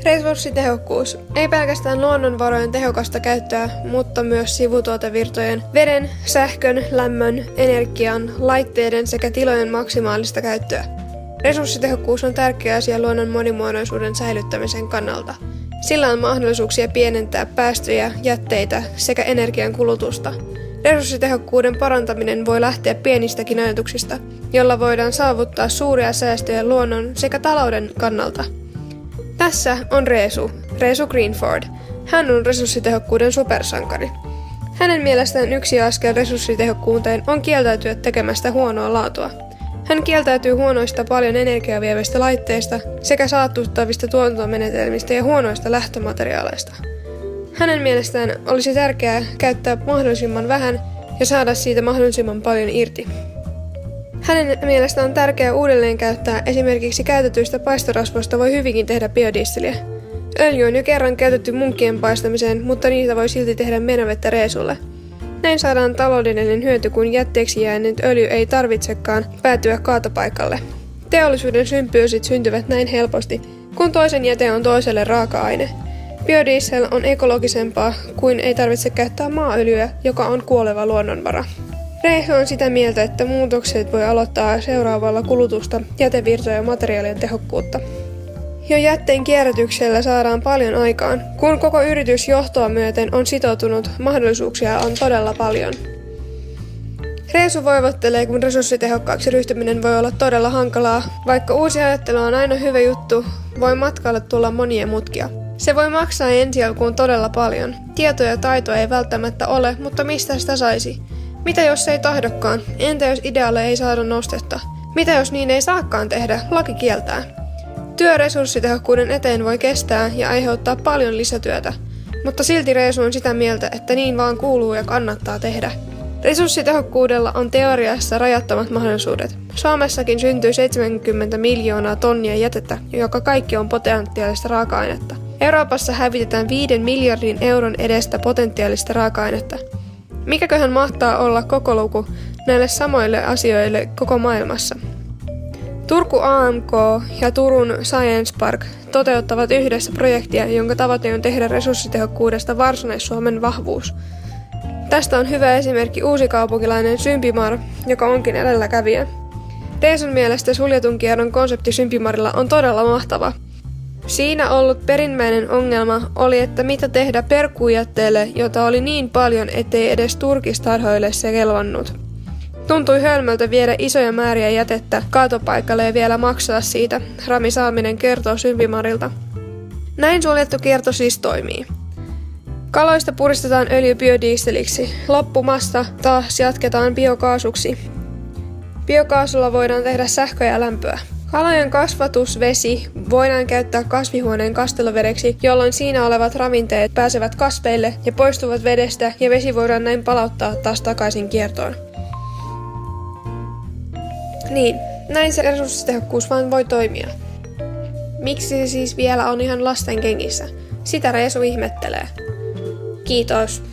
Resurssitehokkuus. Ei pelkästään luonnonvarojen tehokasta käyttöä, mutta myös sivutuotevirtojen, veden, sähkön, lämmön, energian, laitteiden sekä tilojen maksimaalista käyttöä. Resurssitehokkuus on tärkeä asia luonnon monimuotoisuuden säilyttämisen kannalta. Sillä on mahdollisuuksia pienentää päästöjä, jätteitä sekä energian kulutusta. Resurssitehokkuuden parantaminen voi lähteä pienistäkin ajatuksista, jolla voidaan saavuttaa suuria säästöjä luonnon sekä talouden kannalta. Tässä on Resu Greenford. Hän on resurssitehokkuuden supersankari. Hänen mielestään yksi askel resurssitehokkuuteen on kieltäytyä tekemästä huonoa laatua. Hän kieltäytyy huonoista paljon energiaa vievistä laitteista sekä saastuttavista tuotantomenetelmistä ja huonoista lähtömateriaaleista. Hänen mielestään olisi tärkeää käyttää mahdollisimman vähän ja saada siitä mahdollisimman paljon irti. Hänen mielestään on tärkeää uudelleen käyttää esimerkiksi käytetyistä paistorasvoista voi hyvinkin tehdä biodieseliä. Öljy on jo kerran käytetty munkkien paistamiseen, mutta niitä voi silti tehdä menovettä reesulle. Näin saadaan taloudellinen hyöty, kun jätteeksi jäänyt öljy ei tarvitsekaan päätyä kaatopaikalle. Teollisuuden symbyysit syntyvät näin helposti, kun toisen jäte on toiselle raaka-aine. Biodiesel on ekologisempaa kuin ei tarvitse käyttää maaöljyä, joka on kuoleva luonnonvara. Reesu on sitä mieltä, että muutokset voi aloittaa seuraavalla kulutusta, jätevirtoja ja materiaalien tehokkuutta. Jo jätteen kierrätyksellä saadaan paljon aikaan. Kun koko yritys johtoa myöten on sitoutunut, mahdollisuuksia on todella paljon. Reesu voivottelee, kun resurssitehokkaaksi ryhtyminen voi olla todella hankalaa. Vaikka uusi ajattelu on aina hyvä juttu, voi matkalle tulla monia mutkia. Se voi maksaa ensi alkuun todella paljon. Tietoa ja taitoa ei välttämättä ole, mutta mistä sitä saisi? Mitä jos ei tahdokaan? Entä jos idealle ei saada nostetta? Mitä jos niin ei saakaan tehdä? Laki kieltää. Työ resurssitehokkuuden eteen voi kestää ja aiheuttaa paljon lisätyötä, mutta silti Reesu on sitä mieltä, että niin vaan kuuluu ja kannattaa tehdä. Resurssitehokkuudella on teoriassa rajattomat mahdollisuudet. Suomessakin syntyy 70 miljoonaa tonnia jätettä, joka kaikki on potentiaalista raaka-ainetta. Euroopassa hävitetään 5 miljardin euron edestä potentiaalista raaka-ainetta. Mikäköhän mahtaa olla koko luku näille samoille asioille koko maailmassa? Turku AMK ja Turun Science Park toteuttavat yhdessä projektia, jonka tavoite on tehdä resurssitehokkuudesta Varsinais-Suomen vahvuus. Tästä on hyvä esimerkki uusikaupunkilainen Sympimar, joka onkin edelläkävijä. Reesun mielestä suljetun kierron konsepti Sympimarilla on todella mahtava. Siinä ollut perimmäinen ongelma oli, että mitä tehdä perkuujätteelle, jota oli niin paljon, ettei edes turkistarhoille se kelvannut. Tuntui hölmöltä viedä isoja määriä jätettä kaatopaikalle ja vielä maksaa siitä, Rami Salminen kertoo Sympimarilta. Näin suljettu kierto siis toimii. Kaloista puristetaan öljy biodieseliksi, loppumasta taas jatketaan biokaasuksi. Biokaasulla voidaan tehdä sähköä ja lämpöä. Kalojen kasvatusvesi voidaan käyttää kasvihuoneen kastelovedeksi, jolloin siinä olevat ravinteet pääsevät kasveille ja poistuvat vedestä ja vesi voidaan näin palauttaa taas takaisin kiertoon. Niin, näin se resurssitehokkuus vaan voi toimia. Miksi se siis vielä on ihan lasten kengissä? Sitä Reesu ihmettelee. Kiitos.